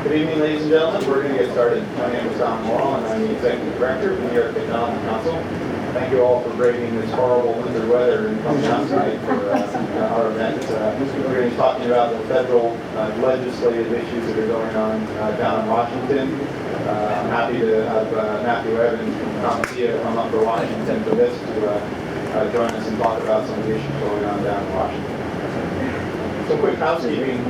Good evening, ladies and gentlemen. We're going to get started. My name is Donn, and I'm the Executive Director of the New York Technology Council. Thank you all for braving this horrible winter weather and coming out tonight for our event. We're going to be talking about the federal legislative issues that are going on down in Washington. I'm happy to have Matthew Evans from CompTIA come up for Washington for this to join us and talk about some of the issues going on down in Washington. Some quick housekeeping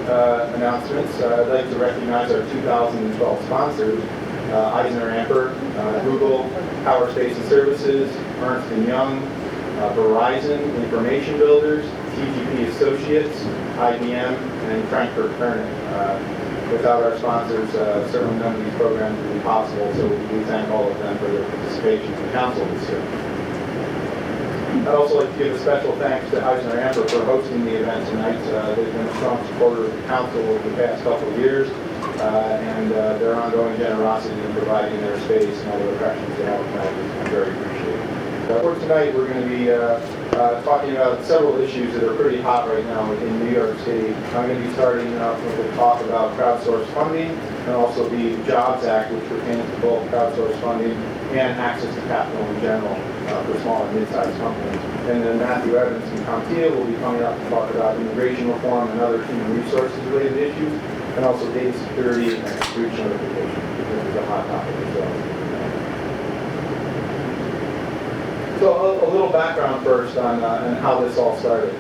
announcements. I'd like to recognize our 2012 sponsors, EisnerAmper, Google, Power Space and Services, Ernst & Young, Verizon, Information Builders, TGP Associates, IBM, and Frankfurt Kernig. Without our sponsors, certainly none of these programs would be possible, so we thank all of them for their participation in the council this year. I'd also like to give a special thanks to EisnerAmper for hosting the event tonight. They've been a strong supporter of the council over the past couple of years, and their ongoing generosity in providing their space and all the refreshments they have tonight is very appreciated. For tonight, we're going to be talking about several issues that are pretty hot right now in New York City. I'm going to be starting with a talk about crowdsourced funding, and also the Jobs Act, which pertains to both crowdsourced funding and access to capital in general for small and mid-sized companies. And then Matthew Evans from CompTIA will be coming up to talk about immigration reform and other human resources related issues, and also data security and breach notification, which is a hot topic as well. So a little background first on how this all started.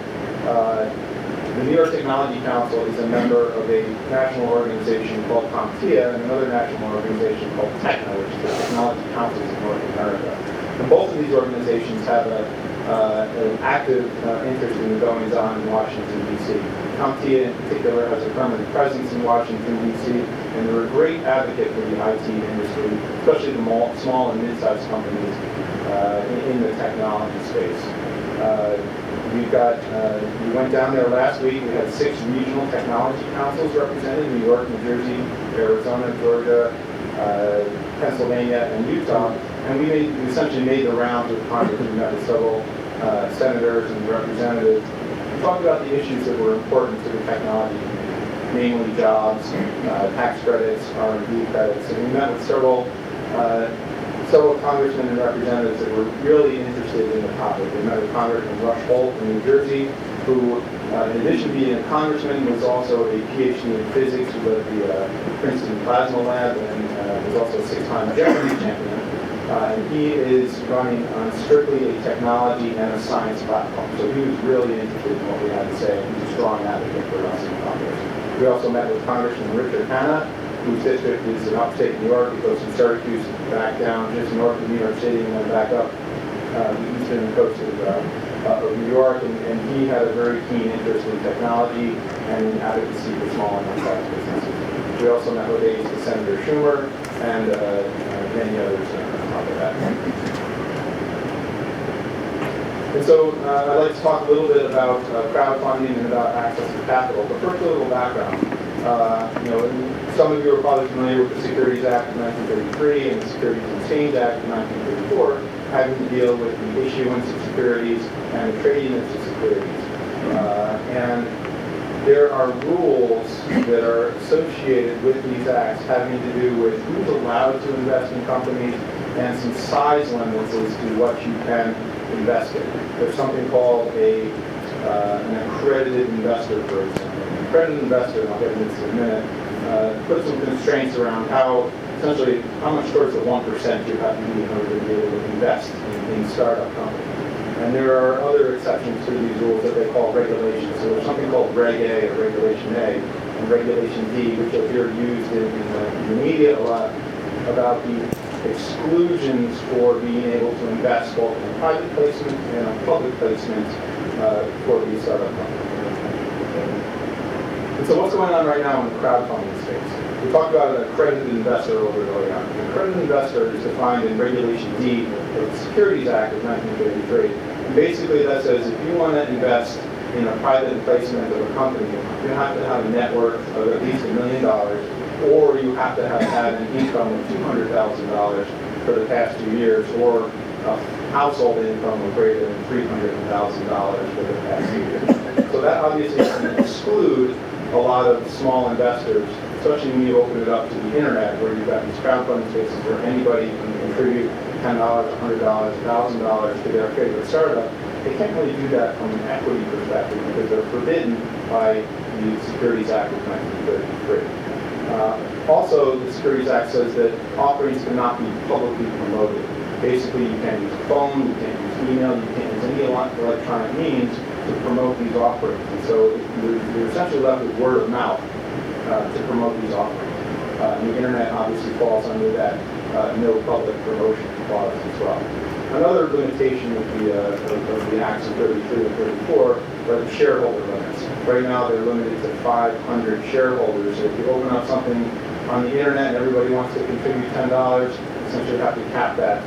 The New York Technology Council is a member of a national organization called CompTIA and another national organization called TECHNA, which is the Technology Councils of North America. And both of these organizations have an active interest in the goings-on in Washington, D.C. CompTIA in particular has a permanent presence in Washington, D.C., and they're a great advocate for the IT industry, especially the small and mid-sized companies in the technology space. We went down there last week. We had 6 regional technology councils represented: New York, New Jersey, Arizona, Georgia, Pennsylvania, and Utah. And we essentially made the rounds with Congress. We met with several senators and representatives and talked about the issues that were important to the technology community, namely jobs, tax credits, R&D credits. And we met with several congressmen and representatives that were really interested in the topic. We met with Congressman Rush Holt in New Jersey, who, in addition to being a congressman, was also a PhD in physics, who led the Princeton Plasma Lab, and was also a 6-time Jeopardy champion. And he is running on strictly a technology and a science platform. So he was really interested in what we had to say, and he's a strong advocate for us in Congress. We also met with Congressman Richard Hanna, whose district is in upstate New York. He goes from Syracuse back down just north of New York City and then back up the eastern coast of New York. And he had a very keen interest in technology and in advocacy for small and mid-sized businesses. We also met with aides to Senator Schumer and many others on top of that. And so I'd like to talk a little bit about crowdfunding and about access to capital. But first, a little background. Some of you are probably familiar with the Securities Act of 1933 and the Securities and Exchange Act of 1934, having to deal with the issuance of securities and the trading of securities. And there are rules that are associated with these acts having to do with who's allowed to invest in companies and some size limits as to what you can invest in. There's something called an accredited investor, for example. An accredited investor, and I'll get into this in a minute, put some constraints around essentially how much towards the 1% you have to be in order to be able to invest in startup companies. And there are other exceptions to these rules that they call regulations. So there's something called Reg A or Regulation A and Regulation D, which you'll hear used in the media a lot about the exclusions for being able to invest both in private placement and public placement for these startup companies. And so what's going on right now in the crowdfunding space? We talked about an accredited investor over and over again. An accredited investor is defined in Regulation D of the Securities Act of 1933. And basically that says if you want to invest in a private placement of a company, you have to have a net worth of at least $1 million, or you have to have had an income of $200,000 for the past 2 years, or a household income of greater than $300,000 for the past 2 years. So that obviously can exclude a lot of small investors especially when you open it up to the internet, where you've got these crowdfunding spaces where anybody can contribute $10, $100, $1,000 to their favorite startup. They can't really do that from an equity perspective because they're forbidden by the Securities Act of 1933. Also, the Securities Act says that offerings cannot be publicly promoted. Basically, you can't use a phone, you can't use email, you can't use any electronic means to promote these offerings. And so you're essentially left with word of mouth to promote these offerings. The internet obviously falls under that no public promotion clause as well. Another limitation of the Acts of 33 and 34 are the shareholder limits. Right now they're limited to 500 shareholders. So if you open up something on the internet and everybody wants to contribute $10, essentially you have to cap that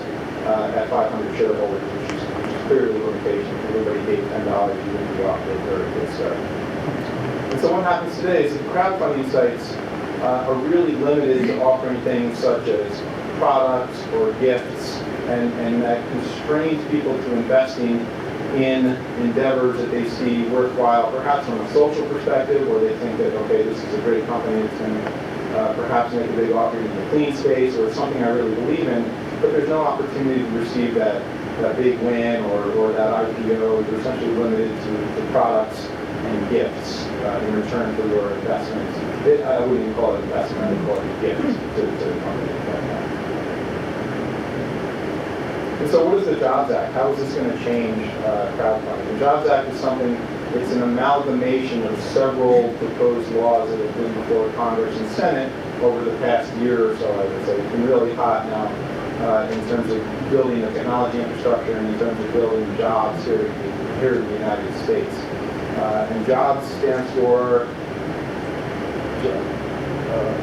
at 500 shareholders, which is clearly a limitation. If everybody gave $10, you wouldn't be off to a very good start. And so what happens today is that crowdfunding sites are really limited to offering things such as products or gifts, and that constrains people to investing in endeavors that they see worthwhile, perhaps from a social perspective, where they think that, okay, this is a great company that's going to perhaps make a big offering in the clean space, or something I really believe in, but there's no opportunity to receive that big win or that IPO. You're essentially limited to products and gifts in return for your investments. I wouldn't even call it investment, I would call it a gift to the company like that. And so what is the Jobs Act? How is this going to change crowdfunding? The Jobs Act is something, it's an amalgamation of several proposed laws that have been before Congress and Senate over the past year or so, I would say. It's been really hot now in terms of building the technology infrastructure and in terms of building jobs here in the United States. And jobs stands for,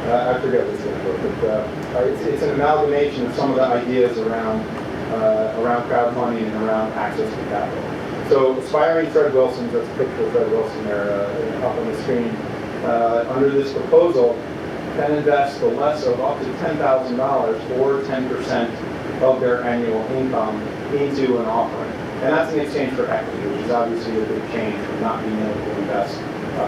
I forget what it stands for, but it's an amalgamation of some of the ideas around crowdfunding and around access to capital. So aspiring Fred Wilsons, that's a picture of Fred Wilson there up on the screen, under this proposal can invest the less of up to $10,000 or 10% of their annual income into an offering. And that's in exchange for equity, which is obviously a big change from not being able to invest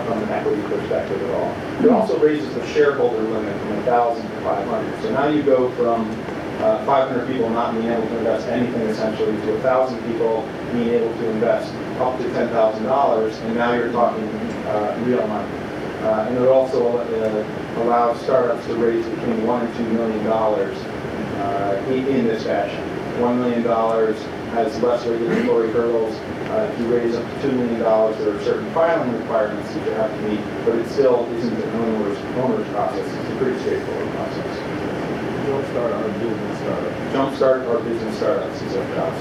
from an equity perspective at all. It also raises the shareholder limit from 1,000 to 500. So now you go from 500 people not being able to invest anything essentially to 1,000 people being able to invest up to $10,000, and now you're talking real money. And it also allows startups to raise between $1 and $2 million in this fashion. $1 million has less regulatory hurdles. If you raise up to $2 million, there are certain filing requirements that you have to meet, but it still isn't an onerous process. It's a pretty straightforward process. Jumpstart our business startups. Jumpstart our business startups is our jobs.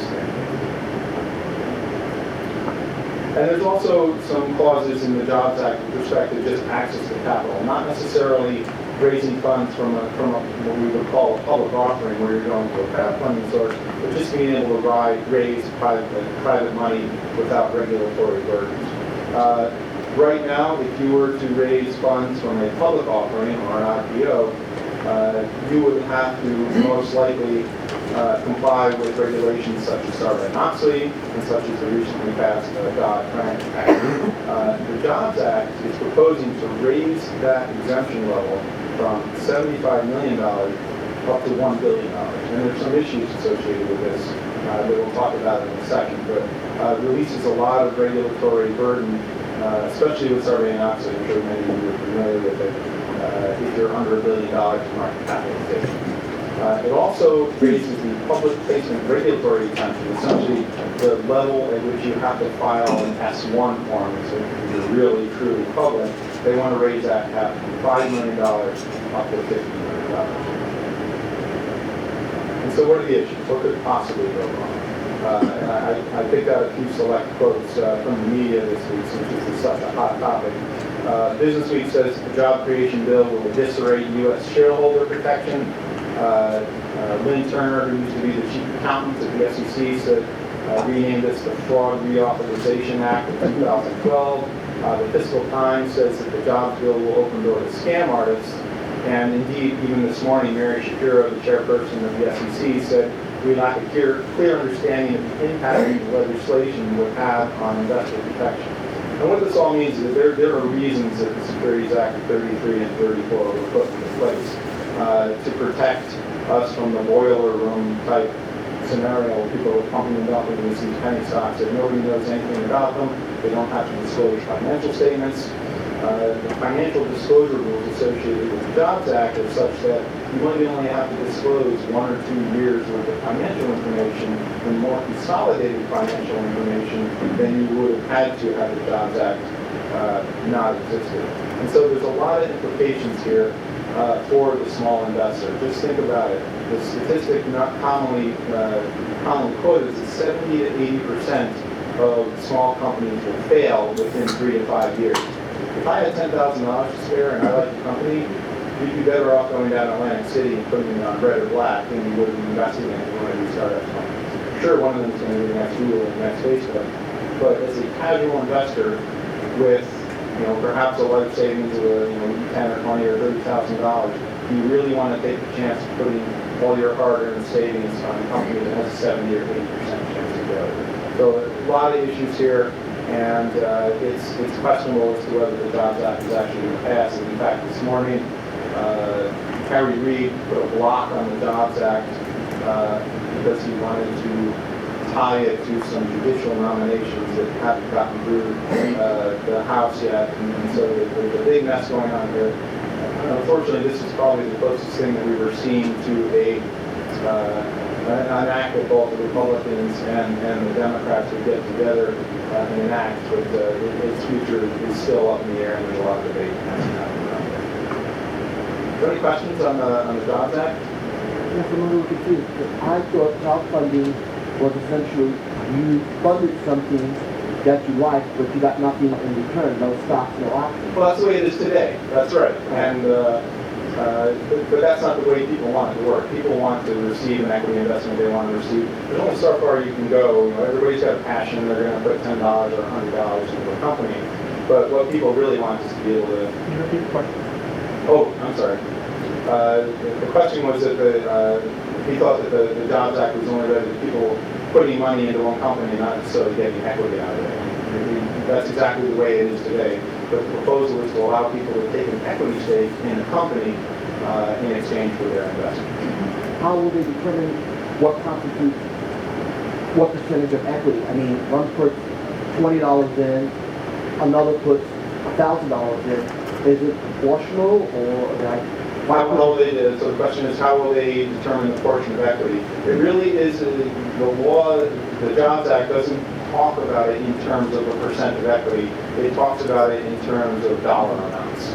And there's also some clauses in the Jobs Act with respect to just access to capital, not necessarily raising funds from what we would call a public offering where you're going to a crowdfunding source, but just being able to raise private money without regulatory burdens. Right now, if you were to raise funds from a public offering or an IPO, you would have to most likely comply with regulations such as Sarbanes-Oxley and such as the recently passed Dodd-Frank Act. The Jobs Act is proposing to raise that exemption level from $75 million up to $1 billion. And there's some issues associated with this that we'll talk about in a second, but it releases a lot of regulatory burden, especially with Sarbanes-Oxley. I'm sure many of you are familiar with it. If you're under $1 billion in market capitalization. It also raises the public placement regulatory exemption, essentially the level at which you have to file an S1 form, so if you're really, truly public. They want to raise that cap from $5 million up to $50 million. And so what are the issues? What could possibly go wrong? I picked out a few select quotes from the media this week since this is such a hot topic. Business Week says the job creation bill will eviscerate U.S. shareholder protection. Lynn Turner, who used to be the chief accountant at the SEC, said renamed this the Fraud Reauthorization Act of 2012. The Fiscal Times says that the jobs bill will open door to scam artists. And indeed, even this morning, Mary Shapiro, the chairperson of the SEC, said we lack a clear understanding of the impact the legislation would have on investor protection. And what this all means is that there are reasons that the Securities Act of 33 and 34 were put into place to protect us from the boiler room type scenario where people are pumping and dumping these penny stocks that nobody knows anything about them. They don't have to disclose financial statements. The financial disclosure rules associated with the Jobs Act are such that you really only have to disclose 1 or 2 years worth of financial information and more consolidated financial information than you would have had to have the Jobs Act not existed. And so there's a lot of implications here for the small investor. Just think about it. The statistic not commonly quoted is that 70 to 80% of small companies will fail within 3 to 5 years. If I had $10,000 to spare and I liked the company, you'd be better off going down to Atlantic City and putting it on red or black than you would be investing in one of these startup companies. Sure, one of them is going to be the next Google and the next Facebook, but as a casual investor with, perhaps a life savings of $10 or $20 or $30,000, you really want to take the chance of putting all your hard-earned savings on a company that has a 70 or 80% chance of failure. So a lot of issues here. And it's questionable as to whether the Jobs Act is actually going to pass. And in fact, this morning, Harry Reid put a block on the Jobs Act because he wanted to tie it to some judicial nominations that haven't gotten through the House yet. And so there's a big mess going on here. Unfortunately, this is probably the closest thing that we were seeing to an act that both the Republicans and the Democrats would get together and enact, but its future is still up in the air, and there's a lot of debate happening around there. Are there any questions on the Jobs Act? Yes, I'm a little confused. I thought job funding was essentially you funded something that you liked, but you got nothing in return, no stocks, no options. Well, that's the way it is today. That's right. And but that's not the way people want it to work. People want to receive an equity investment they want to receive. There's only so far you can go. Everybody's got a passion. They're going to put $10 or $100 into a company. But what people really want is to be able to... Can you repeat the question? Oh, I'm sorry. The question was that he thought that the Jobs Act was only related to people putting money into one company and not necessarily getting equity out of it. That's exactly the way it is today. But the proposal is to allow people to take an equity stake in a company in exchange for their investment. How will they determine what constitutes what percentage of equity? I mean, one puts $20 in, another puts $1,000 in. Is it proportional or like? How will they? So the question is, how will they determine the portion of equity? It really is the law. The Jobs Act doesn't talk about it in terms of a percent of equity. It talks about it in terms of dollar amounts,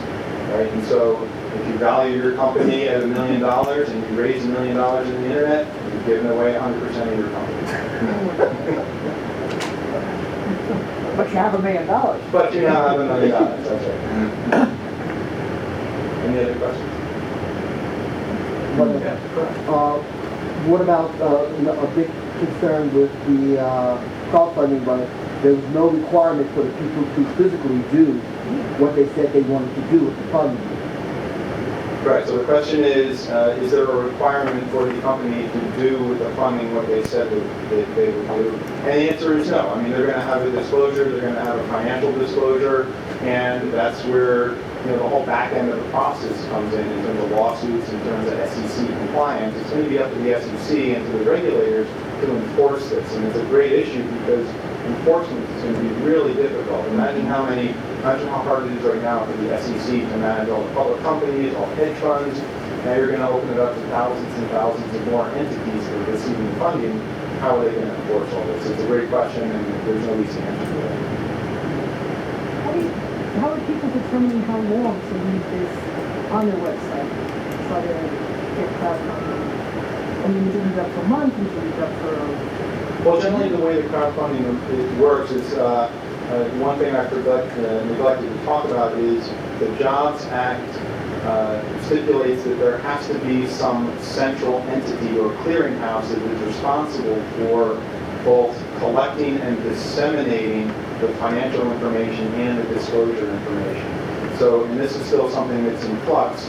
right? And so if you value your company at $1 million and you raise $1 million in the internet, you've given away 100% of your company. But you have $1 million. But you now have $1 million. That's right. Any other questions? What about a big concern with the crowdfunding run? There was no requirement for the people to physically do what they said they wanted to do with the funding. Right, so the question is there a requirement for the company to do with the funding what they said that they would do? And the answer is no. I mean, they're going to have a disclosure, they're going to have a financial disclosure, and that's where the whole back end of the process comes in terms of lawsuits, in terms of SEC compliance. It's going to be up to the SEC and to the regulators to enforce this, and it's a great issue because enforcement is going to be really difficult. Imagine how hard it is right now for the SEC to manage all the public companies, all hedge funds. Now you're going to open it up to thousands and thousands of more entities that are receiving funding. How are they going to enforce all this? It's a great question, and there's no easy answer to it. How are people determining how long to leave this on their website? So they get crowdfunding. I mean, is it leave up for a month? Is it leave up for... Well, generally the way the crowdfunding works is, one thing I neglected to talk about is the Jobs Act stipulates that there has to be some central entity or clearinghouse that is responsible for both collecting and disseminating the financial information and the disclosure information. So, and this is still something that's in flux,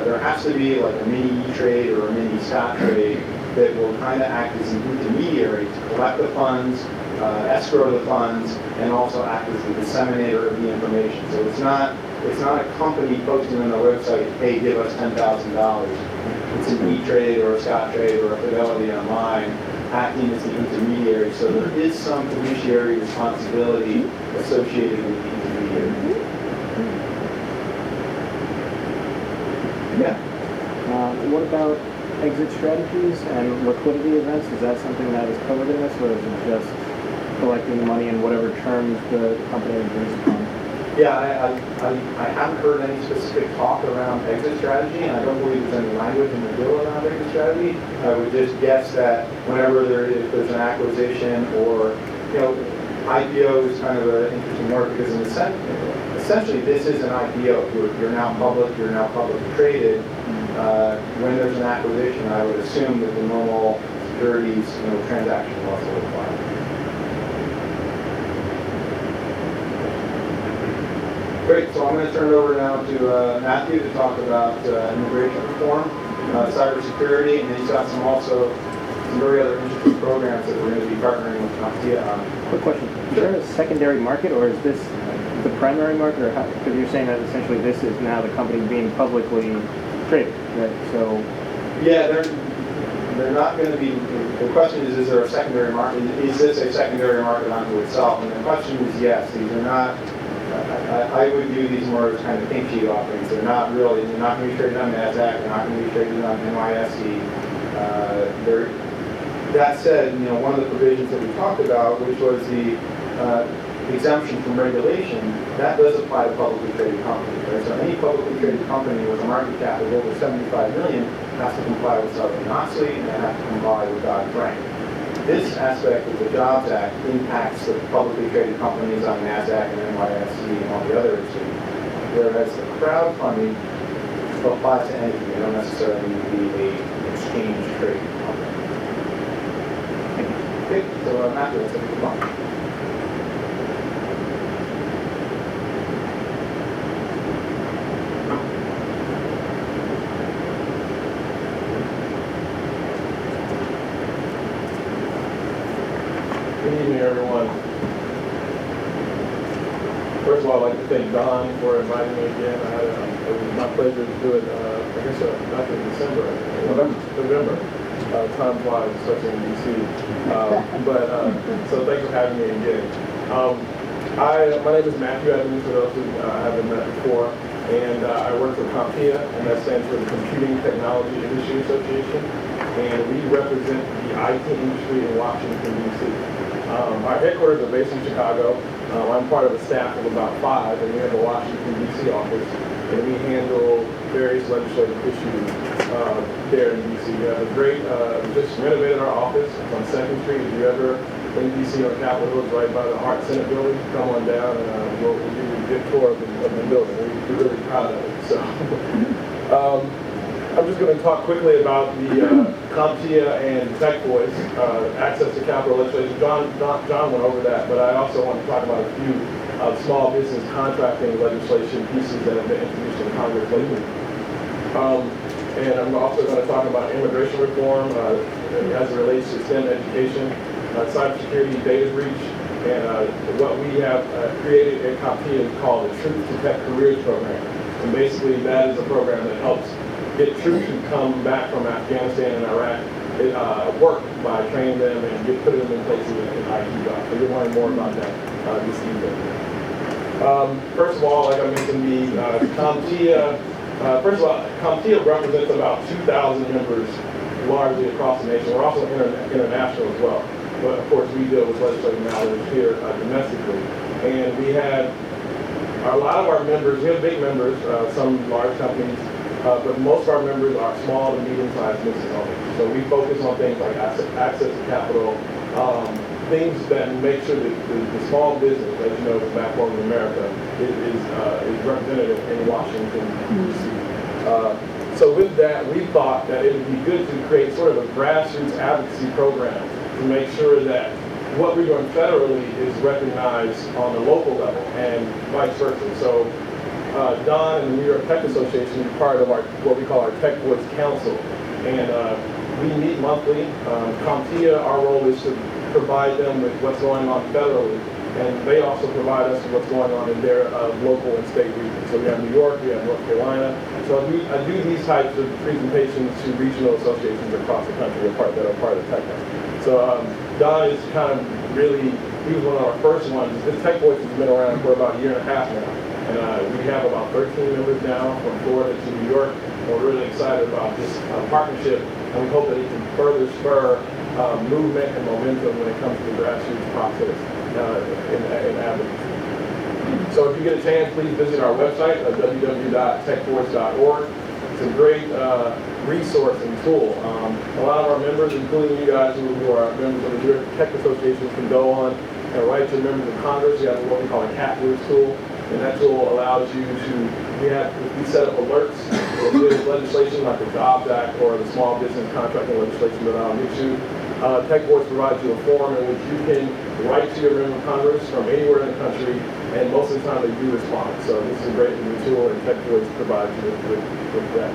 there has to be like a mini E-Trade or a mini Scottrade that will kind of act as an intermediary to collect the funds escrow the funds and also act as the disseminator of the information. So it's not a company posting on their website, hey, give us $10,000. It's an E-Trade or a Scottrade or a Fidelity Online acting as the intermediary. So there is some fiduciary responsibility associated with the intermediary. Yeah. What about exit strategies and liquidity events? Is that something that is covered in this, or is it just collecting the money in whatever terms the company agrees upon? Yeah, I haven't heard any specific talk around exit strategy, and I don't believe there's any language in the bill around exit strategy. I would just guess that whenever if there's an acquisition or, IPO is kind of an interesting word because essentially this is an IPO. You're now public, you're now publicly traded. When there's an acquisition, I would assume that the normal securities, transaction laws will apply. Great, so I'm going to turn it over now to Matthew to talk about immigration reform, cybersecurity, and he's got some very other interesting programs that we're going to be partnering with CompTIA on. Quick question. Is there a secondary market, or is this the primary market, or because you're saying that essentially this is now the company being publicly traded, right? So yeah, they're not going to be. The question is there a secondary market? Is this a secondary market unto itself? And the question is yes. These are not. I would view these more as kind of pink sheet offerings. They're not really. They're not going to be traded on NASDAQ. They're not going to be traded on NYSE. That said, one of the provisions that we talked about, which was the exemption from regulation, that does apply to publicly traded companies. Right? So any publicly traded company with a market cap of over $75 million has to comply with Sarbanes-Oxley and has to comply with Dodd-Frank. This aspect of the Jobs Act impacts the publicly traded companies on NASDAQ and NYSE and all the other exchanges, whereas the crowdfunding applies to anything. They don't necessarily need to be an exchange-traded company. Okay, so Matthew, let's take a look. Good evening, everyone. First of all, I'd like to thank Donn for inviting me again. It was my pleasure to do it, back in December. November. Time flies, especially in DC. So thanks for having me again. My name is Matthew Evans, for those who haven't met before, and I work for CompTIA, and that stands for the Computing Technology Industry Association, and we represent the IT industry in Washington, DC. Our headquarters are based in Chicago. I'm part of a staff of about 5, and we have a Washington, D.C. office, and we handle various legislative issues there in D.C. We have a great, we just renovated our office. It's on 2nd Street. If you ever in D.C. on Capitol Hill, it's right by the Art Senate building. Come on down, and we'll give you a good tour of the building. We're really proud of it. So, I'm just going to talk quickly about the CompTIA and Tech Voice, access to capital legislation. John went over that, but I also want to talk about a few small business contracting legislation pieces that have been introduced in Congress lately. And I'm also going to talk about immigration reform as it relates to STEM education, cybersecurity, data breach, and what we have created at CompTIA is called the Truth to Tech Careers Program. And basically that is a program that helps get troops who come back from Afghanistan and Iraq work by training them and putting them in places in IT jobs. So you'll learn more about that this evening. First of all, like I mentioned, the CompTIA, CompTIA represents about 2,000 members largely across the nation. We're also international as well. But of course, we deal with legislative matters here domestically. And we have a lot of our members, we have big members, some large companies, but most of our members are small to medium-sized business owners. So we focus on things like access to capital, things that make sure that the small business, as you know, the backbone of America, is represented in Washington, D.C. So with that, we thought that it would be good to create sort of a grassroots advocacy program to make sure that what we're doing federally is recognized on the local level and vice versa. So Donn and the New York Tech Association is part of what we call our Tech Voice Council. And we meet monthly. CompTIA, our role is to provide them with what's going on federally, and they also provide us with what's going on in their local and state regions. So we have New York, we have North Carolina. So I do these types of presentations to regional associations across the country that are part of Tech Voice. So Donn is kind of really, he was one of our first ones. This Tech Voice has been around for about a year and a half now. And we have about 13 members now from Florida to New York. And we're really excited about this partnership, and we hope that it can further spur movement and momentum when it comes to the grassroots process in advocacy. So if you get a chance, please visit our website at www.techvoice.org. It's a great resource and tool. A lot of our members, including you guys who are members of the New York Tech Association, can go on and write to members of Congress. We have what we call a captures tool, and that tool allows you to, we set up alerts with legislation like the Jobs Act or the Small Business Contracting legislation that I'll get to. Tech Voice provides you a form in which you can write to your member of Congress from anywhere in the country, and most of the time they do respond. So this is a great new tool, and Tech Voice provides you with that.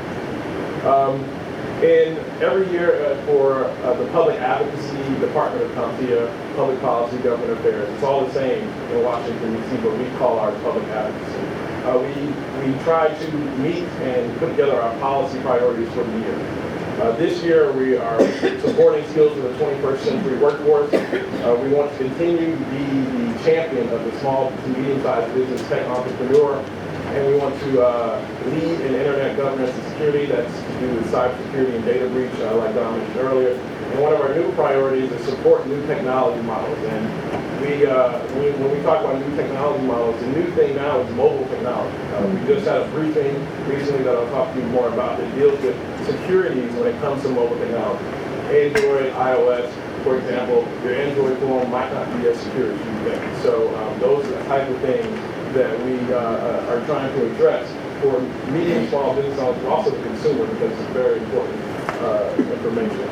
And every year for the Public Advocacy Department of CompTIA, Public Policy, Government Affairs, it's all the same in Washington, D.C., but we call ours public advocacy. We try to meet and put together our policy priorities for the year. This year we are supporting skills for the 21st century workforce. We want to continue to be the champion of the small to medium-sized business tech entrepreneur. And we want to lead in internet governance and security. That's to do with cybersecurity and data breach, like Donn mentioned earlier. And one of our new priorities is support new technology models. And when we talk about new technology models, the new thing now is mobile technology. We just had a briefing recently that I'll talk to you more about that deals with securities when it comes to mobile technology. Android, iOS, for example, your Android phone might not be as secure as you think. So those are the type of things that we are trying to address for medium and small business owners, but also the consumer, because it's very important information.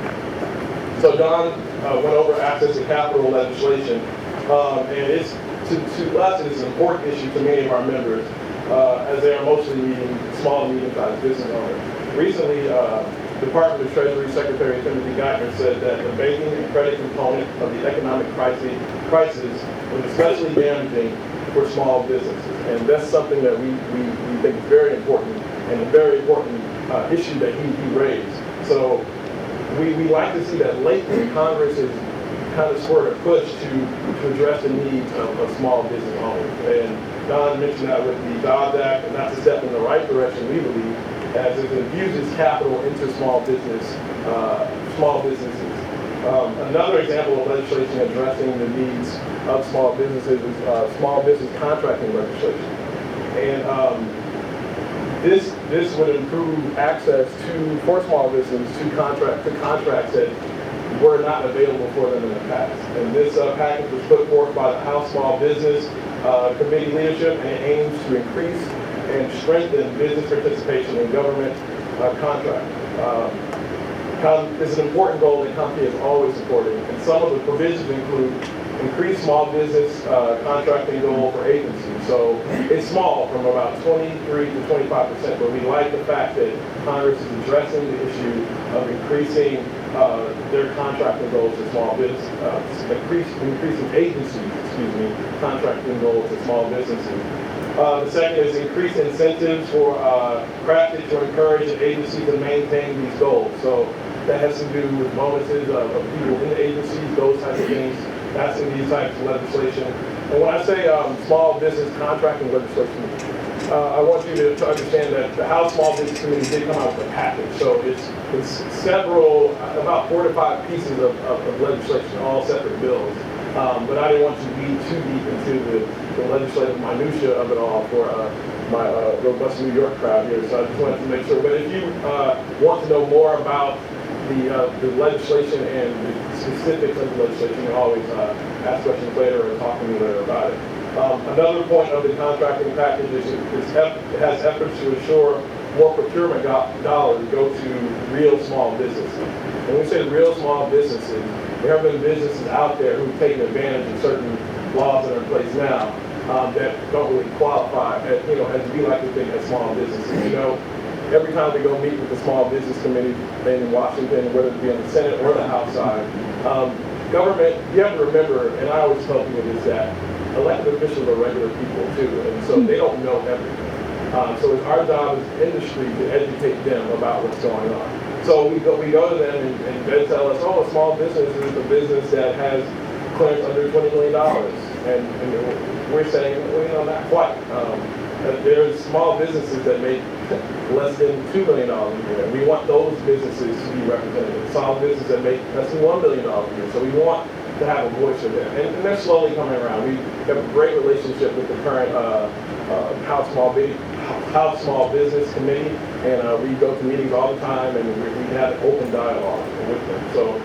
So Donn went over access to capital legislation, and it's to us it is an important issue to many of our members, as they are mostly small and medium-sized business owners. Recently, Department of Treasury Secretary Timothy Geithner said that the banking and credit component of the economic crisis was especially damaging for small businesses, and that's something that we think is very important, and a very important issue that he raised. So we like to see that lately Congress has kind of sort of pushed to address the needs of small business owners. And Donn mentioned that with the Jobs Act, and that's a step in the right direction, we believe, as it infuses capital into small businesses. Another example of legislation addressing the needs of small businesses is small business contracting legislation. And this would improve access for small businesses to contracts that were not available for them in the past. And this package was put forth by the House Small Business Committee leadership, and it aims to increase and strengthen business participation in government contracting. It's an important goal that CompTIA is always supporting, and some of the provisions include increased small business contracting goal for agencies. So it's small, from about 23 to 25%, but we like the fact that Congress is addressing the issue of increasing their contracting goals to small business, increasing agencies, contracting goals to small businesses. The second is increased incentives for crafted to encourage an agency to maintain these goals. So that has to do with bonuses of people in the agencies, those types of things. That's in these types of legislation. And when I say small business contracting legislation, I want you to understand that the House Small Business Committee did come out with a package. So it's several, about 4 to 5 pieces of legislation, all separate bills. But I didn't want to be too deep into the legislative minutia of it all for my robust New York crowd here. So I just wanted to make sure. But if you want to know more about the legislation and the specifics of the legislation, you can always ask questions later or talk to me later about it. Another point of the contracting package is it has efforts to ensure more procurement dollars go to real small businesses. When we say real small businesses, there have been businesses out there who've taken advantage of certain laws that are in place now that don't really qualify as to be like we think as small businesses. Every time we go meet with the Small Business Committee in Washington, whether it be on the Senate or the House side, government, you have to remember, and I always tell people this, that elected officials are regular people too, and so they don't know everything. So it's our job as industry to educate them about what's going on. So we go to them and they tell us, oh, a small business is a business that has clearance under $20 million. And we're saying, well, not quite. There's small businesses that make less than $2 million a year. We want those businesses to be represented. Small businesses that make less than $1 million a year. So we want to have a voice of them. And they're slowly coming around. We have a great relationship with the current House Small Business Committee, and we go to meetings all the time, and we have open dialogue with them. So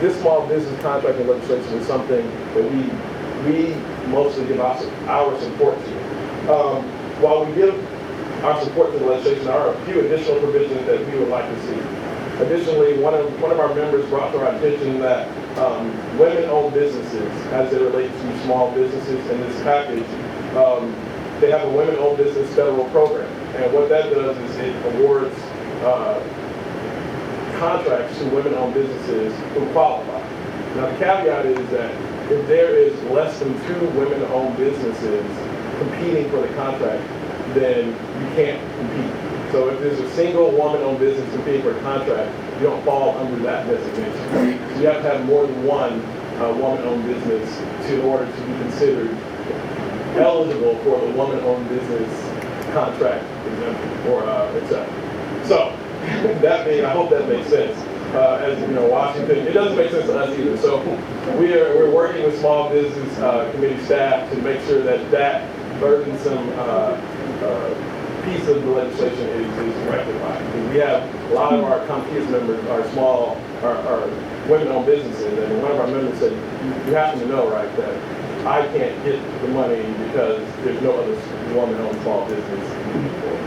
this small business contracting legislation is something that we mostly give our support to. While we give our support to the legislation, there are a few additional provisions that we would like to see. Additionally, one of our members brought to our attention that women-owned businesses, as they relate to small businesses in this package, they have a women-owned business federal program. And what that does is it awards contracts to women-owned businesses who qualify. Now the caveat is that if there is less than 2 women-owned businesses competing for the contract, then you can't compete. So if there's a single woman-owned business competing for a contract, you don't fall under that designation. So you have to have more than one woman-owned business in order to be considered eligible for the woman-owned business contract exemption or exception. So that being, I hope that makes sense. As you know, Washington, it doesn't make sense to us either. So we're working with small business committee staff to make sure that that burdensome piece of the legislation is rectified. Because we have a lot of our CompTIA members are women-owned businesses, and one of our members said, you happen to know, right, that I can't get the money because there's no other woman-owned small business.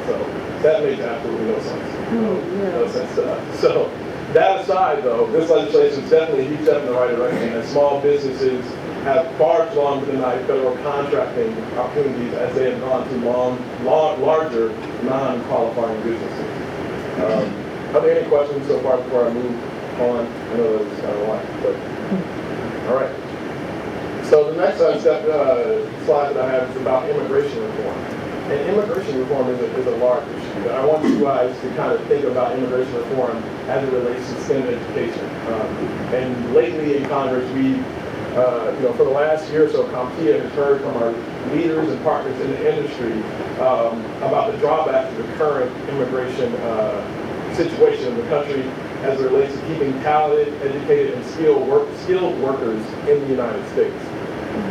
So that makes absolutely no sense. No sense to us. So that aside, though, this legislation is definitely a huge step in the right direction, and small businesses have far too long been denied federal contracting opportunities as they have gone to larger, non-qualifying businesses. Are there any questions so far before I move on? I know that was kind of a lot, but all right. So the next slide that I have is about immigration reform. And immigration reform is a large issue. I want you guys to kind of think about immigration reform as it relates to STEM education. And lately in Congress, for the last year or so, CompTIA has heard from our leaders and partners in the industry about the drawbacks of the current immigration situation in the country as it relates to keeping talented, educated, and skilled workers in the United States.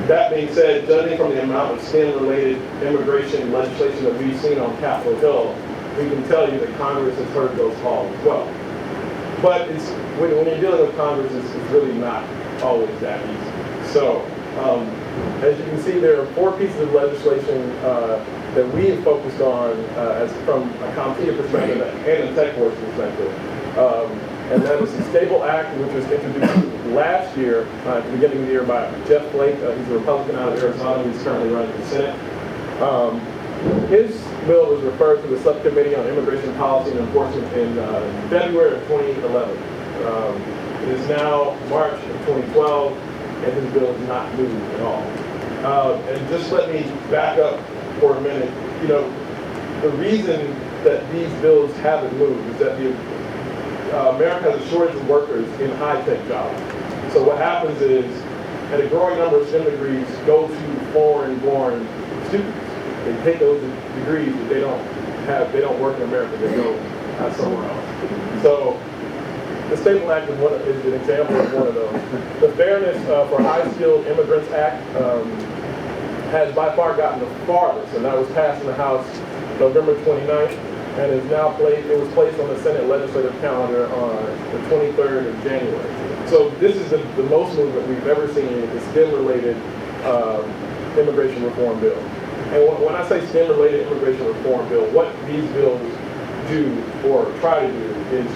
That being said, judging from the amount of STEM-related immigration legislation that we've seen on Capitol Hill, we can tell you that Congress has heard those calls as well. But when you're dealing with Congress, it's really not always that easy. So, as you can see, there are 4 pieces of legislation that we have focused on from a CompTIA perspective and a Tech Force perspective. And that is the Stable Act, which was introduced last year, at the beginning of the year, by Jeff Flake. He's a Republican out of Arizona. He's currently running for the Senate. His bill was referred to the Subcommittee on Immigration Policy and Enforcement in February of 2011. It is now March of 2012, and his bill is not moved at all. And just let me back up for a minute. You know, the reason that these bills haven't moved is that America has a shortage of workers in high-tech jobs. So what happens is, and a growing number of STEM degrees go to foreign-born students. They take those degrees, but they don't work in America. They go somewhere else. So the Stable Act is an example of one of those. The Fairness for High-Skilled Immigrants Act has by far gotten the farthest, and that was passed in the House November 29th. And is now it was placed on the Senate legislative calendar on the 23rd of January. So this is the most movement we've ever seen in the STEM-related immigration reform bill. And when I say STEM-related immigration reform bill, what these bills do or try to do is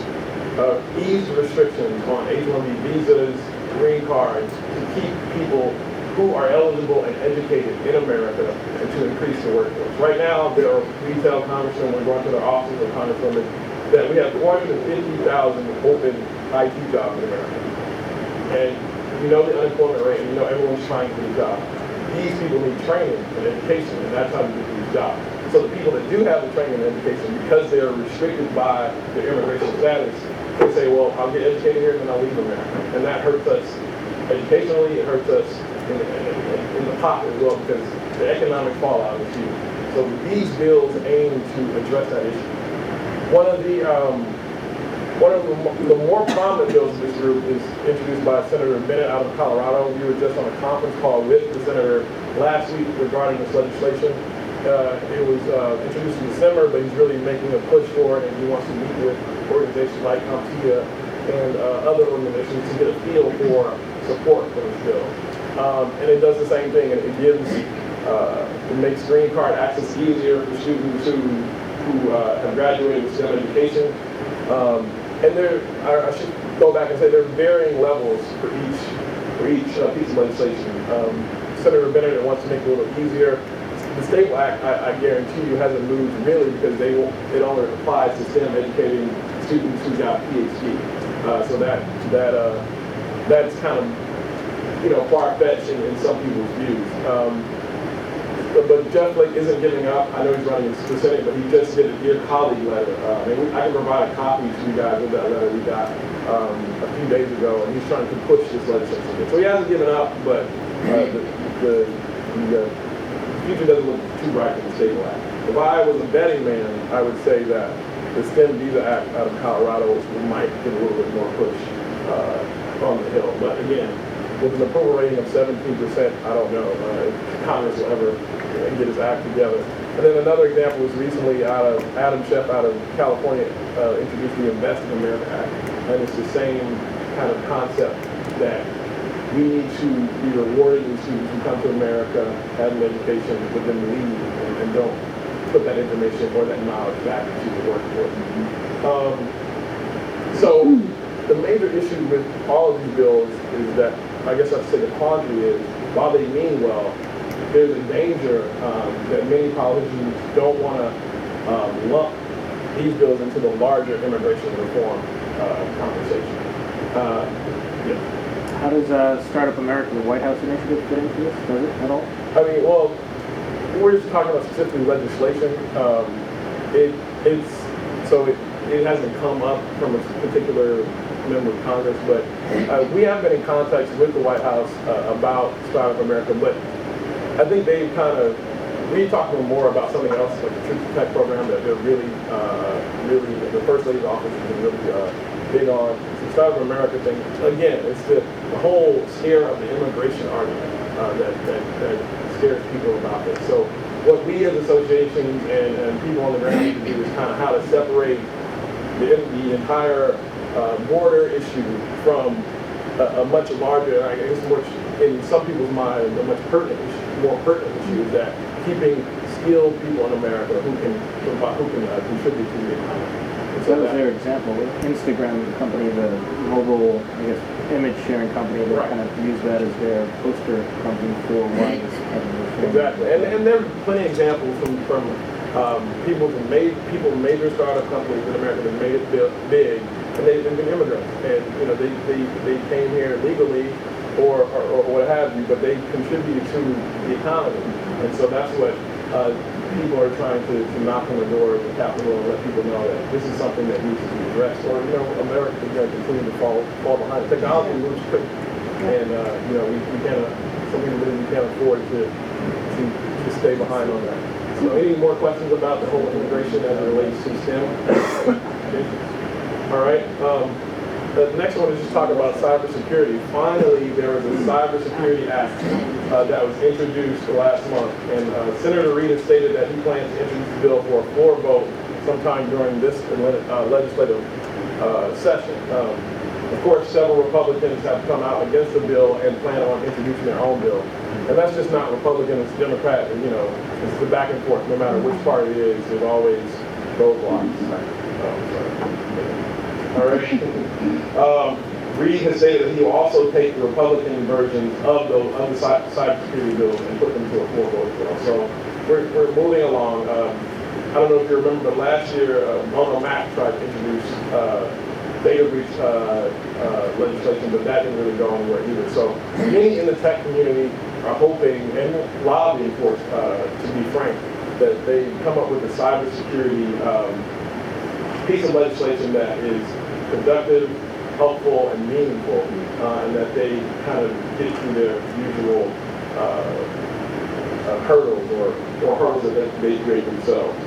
ease restrictions on H-1B visas, green cards, to keep people who are eligible and educated in America and to increase the workforce. Right now, we tell congressmen when we're going to their offices or congresswomen that we have 450,000 open IT jobs in America. And you know the unemployment rate, and you know everyone's trying for the job. These people need training and education, and that's how you get these jobs. So the people that do have the training and education, because they're restricted by their immigration status, they say, well, I'll get educated here and then I'll leave America. And that hurts us educationally, it hurts us in the pocket as well, because the economic fallout is huge. So these bills aim to address that issue. One of the more prominent bills in this group is introduced by Senator Bennett out of Colorado. We were just on a conference call with the senator last week regarding this legislation. It was introduced in December, but he's really making a push for it, and he wants to meet with organizations like CompTIA and other organizations to get a feel for support for this bill. And it does the same thing, and it makes green card access easier for students who have graduated with STEM education. And I should go back and say there are varying levels for each piece of legislation. Senator Bennett wants to make it a little easier. The Stable Act, I guarantee you, hasn't moved really because it only applies to STEM educating students who got PhD. So that's kind of far-fetched in some people's views. But Jeff Blake isn't giving up. I know he's running for Senate, but he just did a Dear Colleague letter. And I can provide a copy to you guys of that letter we got a few days ago, and he's trying to push this legislation. So he hasn't given up, but the future doesn't look too bright in the Stable Act. If I was a betting man, I would say that the STEM Visa Act out of Colorado might get a little bit more push on the Hill. But again, with an approval rating of 17%, I don't know if Congress will ever get his act together. And then another example was recently out of Adam Schiff out of California introduced the Invest in America Act. And it's the same kind of concept that we need to be rewarding these students who come to America, have an education, but then leave and don't put that information or that knowledge back into the workforce. So the major issue with all of these bills is that, I guess I'd say the quandary is, while they mean well, there's a danger that many politicians don't want to lump these bills into the larger immigration reform conversation. Yeah. How does Startup America, the White House initiative, fit into this? Does it at all? I mean, well, we're just talking about specifically legislation. It hasn't come up from a particular member of Congress, but we have been in contact with the White House about Startup America, but I think they've we talked to them more about something else, like the Truth to Tech program that they're really, the First Lady's office has been really big on. The Startup America thing, again, it's the whole scare of the immigration argument that scares people about this. So what we as associations and people on the ground need to do is kind of how to separate the entire border issue from a much larger, I guess, in some people's mind, a much more pertinent issue is that keeping skilled people in America who can contribute to the economy. So that was their example. Instagram, the company, the mobile, I guess, image sharing company, they kind of use that as their poster company for why this happened. Exactly, and there are plenty of examples from people from major startup companies in America that made it big, and they've been immigrants, and they came here legally or what have you, but they contributed to the economy, and so that's what people are trying to knock on the door of the Capitol and let people know that this is something that needs to be addressed, or America is going to continue to fall behind. Technology moves quick, and we can't. Some people believe we can't afford to stay behind on that. So, any more questions about the whole immigration as it relates to STEM? All right. The next one is just talking about cybersecurity. Finally, there was a Cybersecurity Act that was introduced last month, and Senator Reid has stated that he plans to introduce the bill for a floor vote sometime during this legislative session. Of course, several Republicans have come out against the bill and plan on introducing their own bill. And that's just not Republican, it's Democrat, and it's the back and forth. No matter which party it is, there's always roadblocks. All right. Reid has stated that he will also take the Republican versions of the cybersecurity bills and put them to a floor vote bill. So we're moving along. I don't know if you remember, but last year, Donn Mack tried to introduce data breach legislation, but that didn't really go anywhere either. So many in the tech community are hoping and lobbying for, to be frank, that they come up with a cybersecurity piece of legislation that is productive, helpful, and meaningful, and that they kind of get through their usual hurdles or hurdles that they create themselves.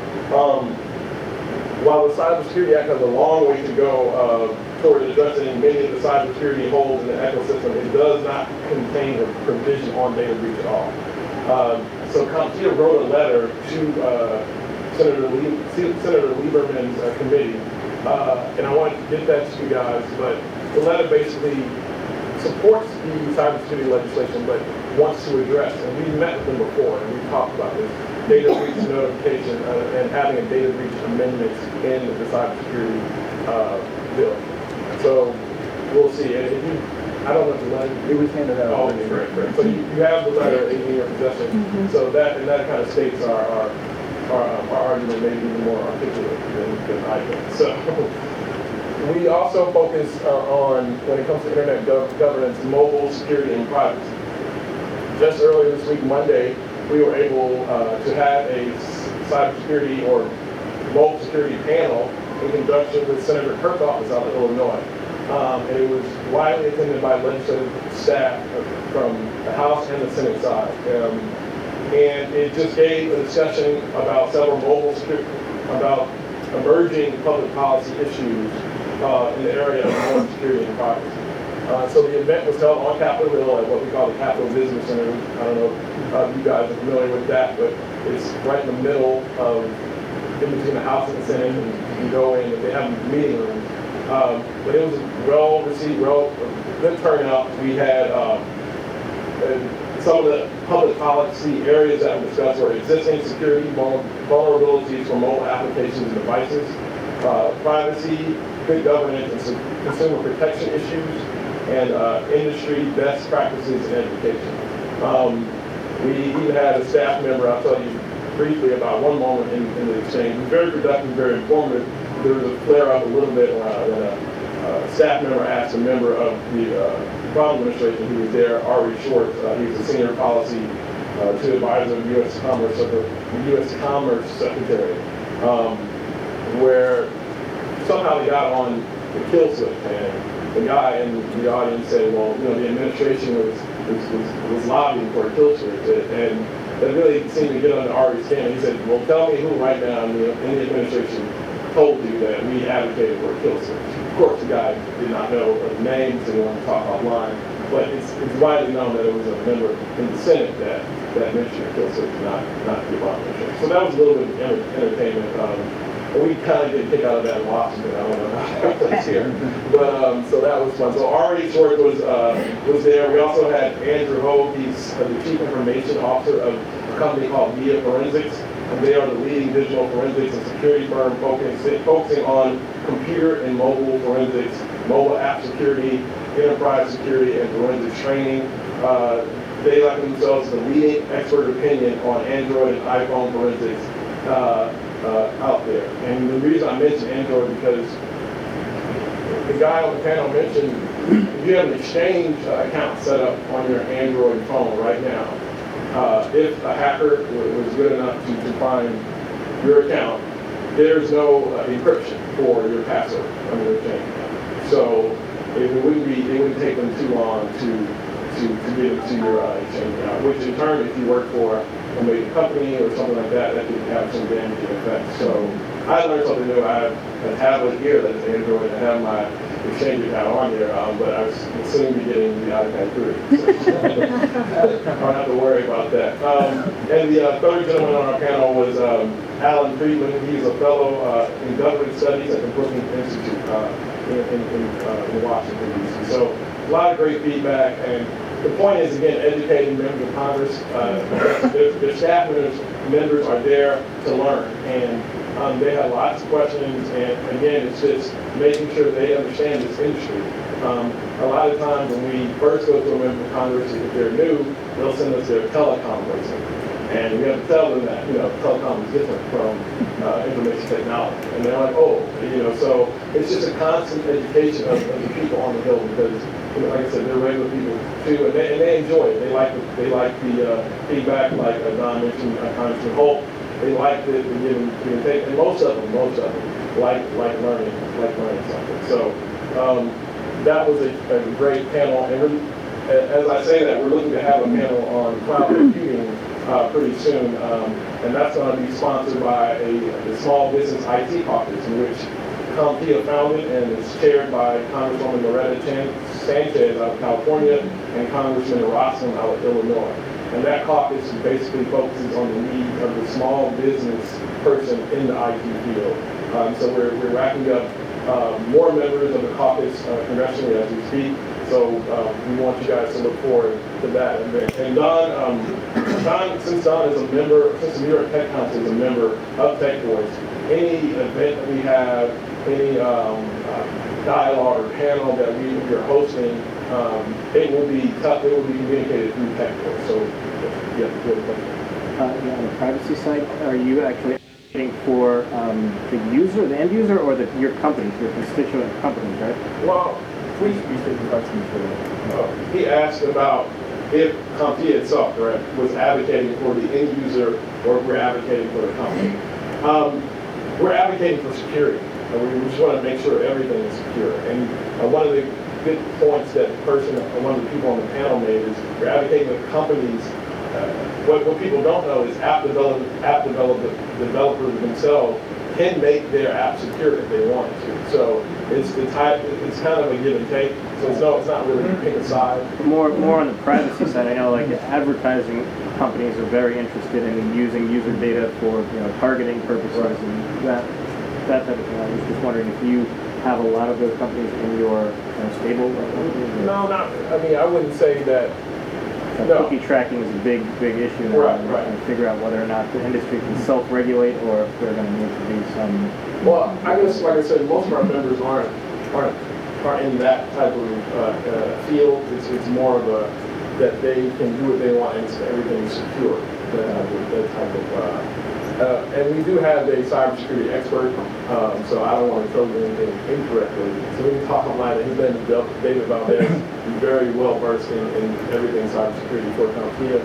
While the Cybersecurity Act has a long way to go toward addressing many of the cybersecurity holes in the ecosystem, it does not contain a provision on data breach at all. So CompTIA wrote a letter to Senator Lieberman's committee, and I want to get that to you guys, but the letter basically supports the cybersecurity legislation, but wants to address, and we've met with them before, and we've talked about this, data breach notification and having a data breach amendment in the cybersecurity bill. So we'll see. And if you, I don't know if the letter, It was handed out. oh, okay, great. So you have the letter in your possession. So that kind of states our argument maybe even more articulate than I can. So we also focus on, when it comes to internet governance, mobile security and privacy. Just earlier this week, Monday, we were able to have a cybersecurity or mobile security panel in conjunction with Senator Kirk's office out of Illinois. And it was widely attended by legislative staff from the House and the Senate side. And it just gave a discussion about several mobile security, about emerging public policy issues in the area of mobile security and privacy. So the event was held on Capitol Hill at what we call the Capitol Visitor Center. I don't know if you guys are familiar with that, but it's right in the middle of, in between the House and the Senate, and you can go in and they have meeting rooms. But it was well received, good turnout. We had some of the public policy areas that were discussed were existing security vulnerabilities for mobile applications and devices, privacy, good governance, and consumer protection issues, and industry best practices in education. We even had a staff member, I'll tell you briefly about one moment in the exchange. It was very productive, very informative. There was a flare-up a little bit when a staff member asked a member of the Trump administration who was there, Ari Short, he was a senior policy to advisor of U.S. Commerce, the U.S. Commerce Secretary, where somehow they got on the kill switch, and the guy in the audience said, well, you know, the administration was lobbying for a kill switch, and that really seemed to get under Ari's skin. He said, well, tell me who right now in the administration told you that we advocated for a kill switch. Of course, the guy did not know the names, didn't want to talk offline, but it's widely known that it was a member in the Senate that mentioned a kill switch, not the Obama administration. So that was a little bit of entertainment. We kind of get kicked out of that in Washington. I don't know how that plays here, but so that was fun. So Ari Short was there. We also had Andrew Hogue. He's the Chief Information Officer of a company called Via Forensics, and they are the leading digital forensics and security firm focusing on computer and mobile forensics, mobile app security, enterprise security, and forensics training. They like themselves the leading expert opinion on Android and iPhone forensics out there. And the reason I mentioned Android because the guy on the panel mentioned if you have an Exchange account set up on your Android phone right now, if a hacker was good enough to find your account, there's no encryption for your password on your Exchange account. So it wouldn't take them too long to get into your Exchange account, which in turn, if you work for a major company or something like that, that could have some damaging effects. So I learned something new. I have a tablet here that's Android, and I have my Exchange account on there, but I will soon be getting the iPad 3. So I don't have to worry about that. And the third gentleman on our panel was Alan Friedman. He's a fellow in government studies at the Brookings Institute in Washington, D.C. So a lot of great feedback, and the point is, again, educating members of Congress. Their staff members are there to learn, and they have lots of questions, and again, it's just making sure they understand this industry. A lot of times when we first go to a member of Congress, if they're new, they'll send us their telecom person. And we have to tell them that, you know, telecom is different from information technology. And they're like, oh, so it's just a constant education of the people on the Hill because, like I said, they're regular people too, and they enjoy it. They like the feedback, like Donn mentioned, Congressman Holt. They like the give and take, and most of them like learning something. So that was a great panel, and as I say that, we're looking to have a panel on cloud computing pretty soon, and that's going to be sponsored by the Small Business IT Caucus, in which CompTIA founded and is chaired by Congresswoman Loretta Sanchez out of California and Congressman Rosslyn out of Illinois. And that caucus basically focuses on the needs of the small business person in the IT field. So we're racking up more members of the caucus congressionally as we speak. So we want you guys to look forward to that event. And Donn, since Donn is a member, since the New York Tech Council is a member of Tech Voice, any event that we have, any dialogue or panel that we are hosting, it will be communicated through Tech Voice. So yeah, good question. On the privacy side, are you actually advocating for the user, the end user, or your companies, your constituent companies, right? Well, Please restate the question for he asked about if CompTIA itself, correct, was advocating for the end user or if we're advocating for the company. We're advocating for security. We just want to make sure everything is secure. And one of the good points that one of the people on the panel made is we're advocating that companies, what people don't know is app developers themselves can make their app secure if they want to. So it's kind of a give and take. So it's not really pick a side. More on the privacy side, I know like advertising companies are very interested in using user data for targeting purposes and that type of thing. I was just wondering if you have a lot of those companies in your stable. No, not. I mean, I wouldn't say that. No. Cookie tracking is a big issue now. Right. We're trying to figure out whether or not the industry can self-regulate or if they're going to need to do some. Well, I guess, like I said, most of our members aren't in that type of field. It's more of that they can do what they want and everything's secure. That type of. And we do have a cybersecurity expert, so I don't want to tell you anything incorrectly. So we can talk online. His name is David Valdez. He's very well versed in everything cybersecurity for CompTIA.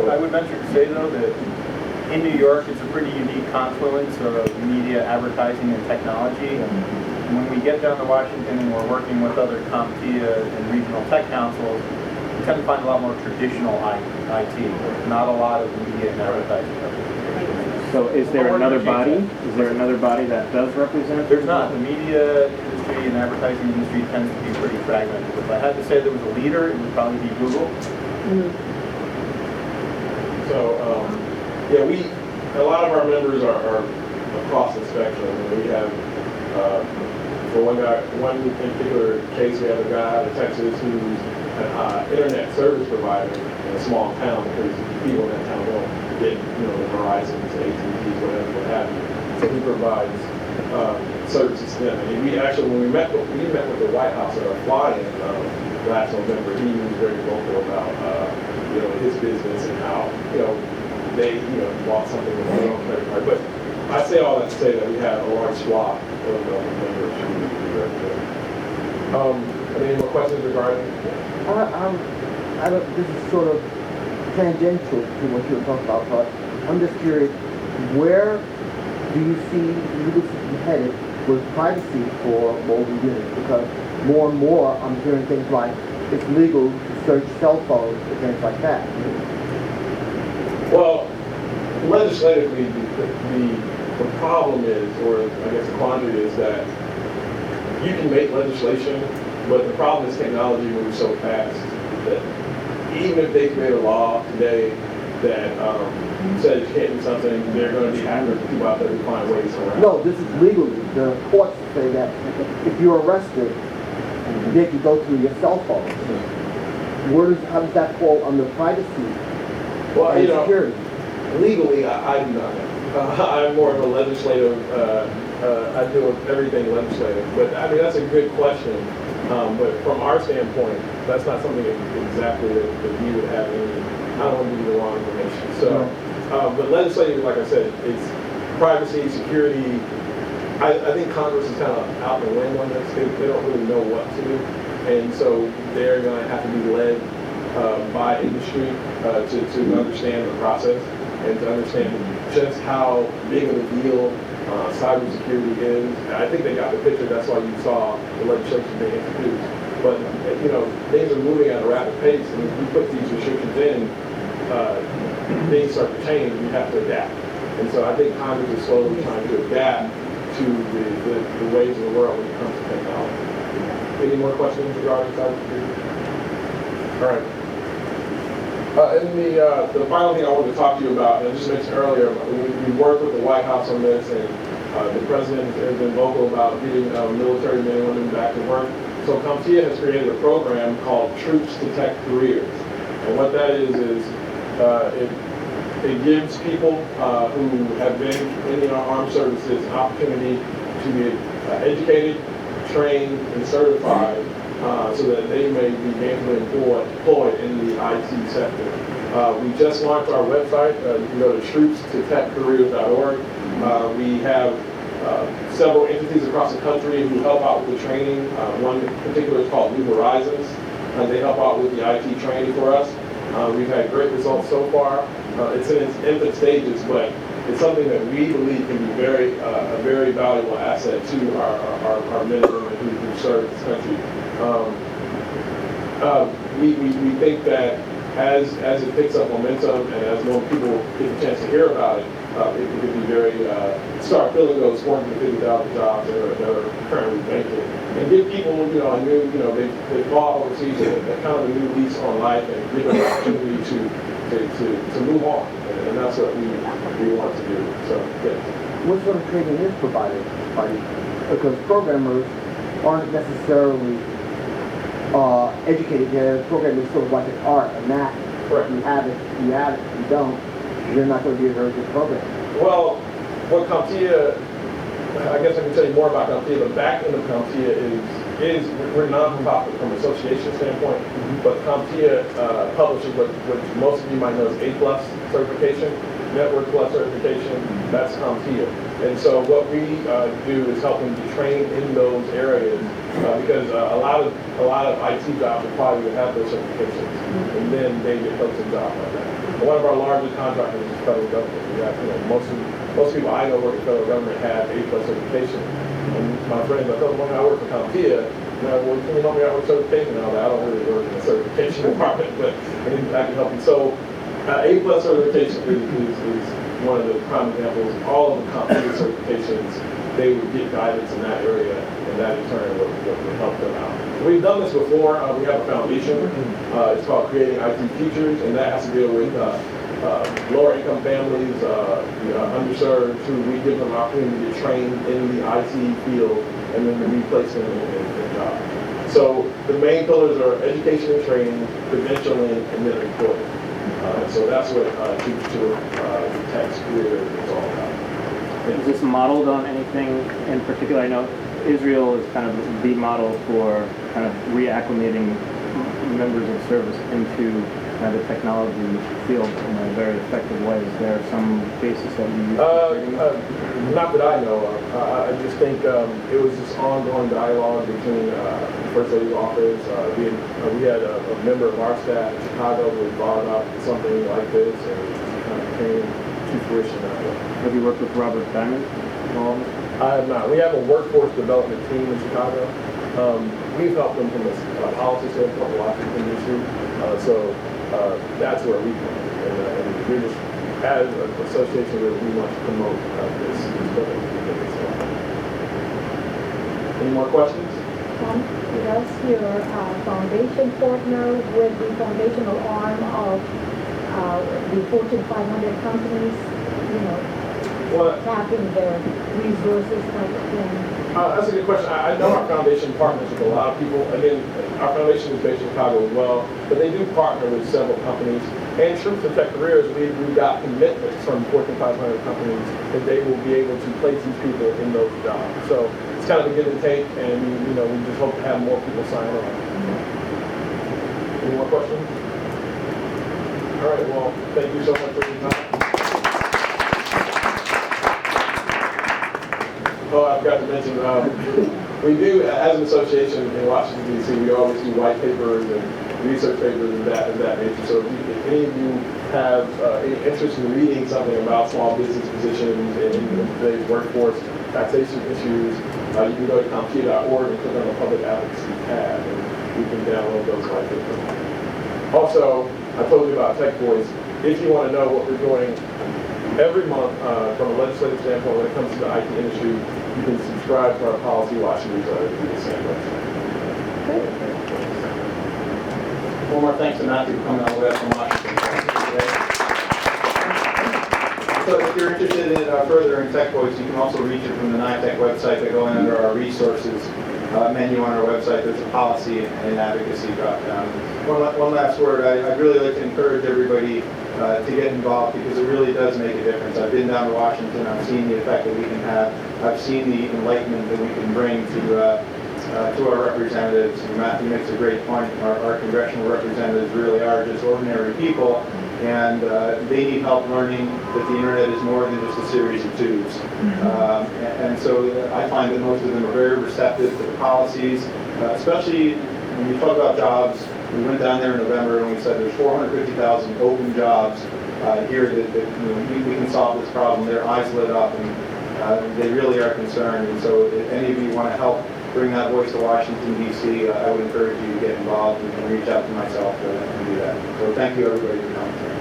I would venture to say, though, that in New York, it's a pretty unique confluence of media, advertising, and technology. And when we get down to Washington and we're working with other CompTIA and regional tech councils, we tend to find a lot more traditional IT, not a lot of media and advertising. So is there another body? Is there another body that does represent? There's not. The media industry and advertising industry tends to be pretty fragmented. If I had to say there was a leader, it would probably be Google. So, yeah, a lot of our members are across the spectrum. We have, for one particular case, we have a guy out of Texas who's an internet service provider in a small town because people in that town don't get, the Verizon's, AT&T's, whatever, what have you. So he provides services to them. And we actually, when we met with the White House at our fly-in last November, he was very vocal about, his business and how, they, bought something with their own credit card. But I say all that to say that we have a large swath of members who represent. Any more questions regarding? This is sort of tangential to what you were talking about, but I'm just curious, where do you see leadership headed with privacy for mobile units? Because more and more I'm hearing things like it's legal to search cell phones and things like that. Well, legislatively, the problem is, or I guess the quandary is that you can make legislation, but the problem is technology moves so fast that even if they create a law today that says you can't do something, they're going to be hackers, people out there who find ways around. No, this is legally. The courts say that if you're arrested, they can go through your cell phone. How does that fall under privacy and security? Legally, I do not know. I'm more of a legislative, I deal with everything legislative. But I mean, that's a good question. But from our standpoint, that's not something exactly that we would have any, I don't want to give you the wrong information. So But legislative, like I said, it's privacy, security. I think Congress is kind of out in the wind on this. They don't really know what to do. And so they're going to have to be led by industry to understand the process and to understand just how big of a deal cybersecurity is. And I think they got the picture. That's why you saw the legislation being introduced. But, you know, things are moving at a rapid pace. And if you put these restrictions in, things start to change and you have to adapt. And so I think Congress is slowly trying to adapt to the ways of the world when it comes to technology. Any more questions regarding cybersecurity? All right. And the final thing I wanted to talk to you about, and I just mentioned earlier, we worked with the White House on this, and the president has been vocal about getting military men and women back to work. So CompTIA has created a program called Troops to Tech Careers. And what that is it gives people who have been in the armed services an opportunity to get educated, trained, and certified so that they may be gainfully employed in the IT sector. We just launched our website. You can go to troopstotechcareers.org. We have several entities across the country who help out with the training. One in particular is called New Horizons. They help out with the IT training for us. We've had great results so far. It's in its infant stages, but it's something that we believe can be a very valuable asset to our men and women who serve this country. We think that as it picks up momentum and as more people get the chance to hear about it, it could be start filling those 450,000 jobs that are currently vacant, and give people, a new, they've fought overseas, a kind of a new lease on life, and give them an opportunity to move on, and that's what we want to do. So, yeah. What sort of training is provided by you? Because programmers aren't necessarily educated. Programming is sort of like an art, a math. Correct. You have it, you don't, you're not going to be a very good programmer. Well, what CompTIA, I guess I can tell you more about CompTIA. The back end of CompTIA is we're non-profit from an association standpoint, but CompTIA publishes what most of you might know is A+ certification, Network Plus certification. That's CompTIA. And so what we do is help them be trained in those areas because a lot of IT jobs require you to have those certifications, and then they get hooked to jobs like that. One of our largest contractors is the federal government. We have, most people I know work in the federal government have A+ certification. And my friends, I told them, I work for CompTIA. Well, can you help me out with certification? I don't really work in the certification department, but I can help you. So A+ certification is one of the prime examples. All of the CompTIA certifications, they would get guidance in that area, and that in turn would help them out. We've done this before. We have a foundation. It's called Creating IT Futures, and that has to deal with lower income families, underserved, who we give them an opportunity to get trained in the IT field and then to replace them in jobs. So the main pillars are education and training, credentialing, and then employment. So that's what Troops to Tech Careers is all about. Is this modeled on anything in particular? I know Israel is kind of the model for kind of reacclimating members of service into the technology field in a very effective way. Is there some basis that you use? Not that I know of. I just think it was this ongoing dialogue between the First Lady's office. We had a member of our staff in Chicago who brought up something like this, and it kind of came to fruition that way. Have you worked with Robert Diamond? I have not. We have a workforce development team in Chicago. We've helped them from a policy standpoint, Washington, D.C. So that's where we come. And we're just, as an association, we want to promote this program. Any more questions? Does your foundation partner with the foundational arm of the Fortune 500 companies, tapping their resources type of thing? That's a good question. I know our foundation partners with a lot of people. Again, our foundation is based in Chicago as well, but they do partner with several companies. And Troops to Tech Careers, we got commitments from Fortune 500 companies that they will be able to place these people in those jobs. So it's kind of a give and take, and we just hope to have more people sign on. Any more questions? All right. Well, thank you so much for your time. Oh, I forgot to mention, we do, as an association in Washington DC, we always do white papers and research papers and that nature. So if any of you have any interest in reading something about small business positions and today's workforce taxation issues, you can go to CompTIA.org and click on the public advocacy tab, and you can download those white papers. Also, I told you about Tech Voice. If you want to know what we're doing every month from a legislative standpoint when it comes to the IT industry, you can subscribe to our Policy Watch newsletter through the same website. One more thanks to Matthew for coming all the way up from Washington. So if you're interested in further in Tech Voice, you can also reach it from the NYTECH website by going under our resources menu on our website. There's a policy and advocacy drop down. One last word. I'd really like to encourage everybody to get involved because it really does make a difference. I've been down to Washington. I've seen the effect that we can have. I've seen the enlightenment that we can bring to our representatives. And Matthew makes a great point. Our congressional representatives really are just ordinary people, and they need help learning that the internet is more than just a series of tubes. And so I find that most of them are very receptive to the policies, especially when we talk about jobs. We went down there in November and we said there's 450,000 open jobs here that we can solve this problem. Their eyes lit up, and they really are concerned. And so if any of you want to help bring that voice to Washington, D.C., I would encourage you to get involved. You can reach out to myself and do that. So thank you, everybody, for coming.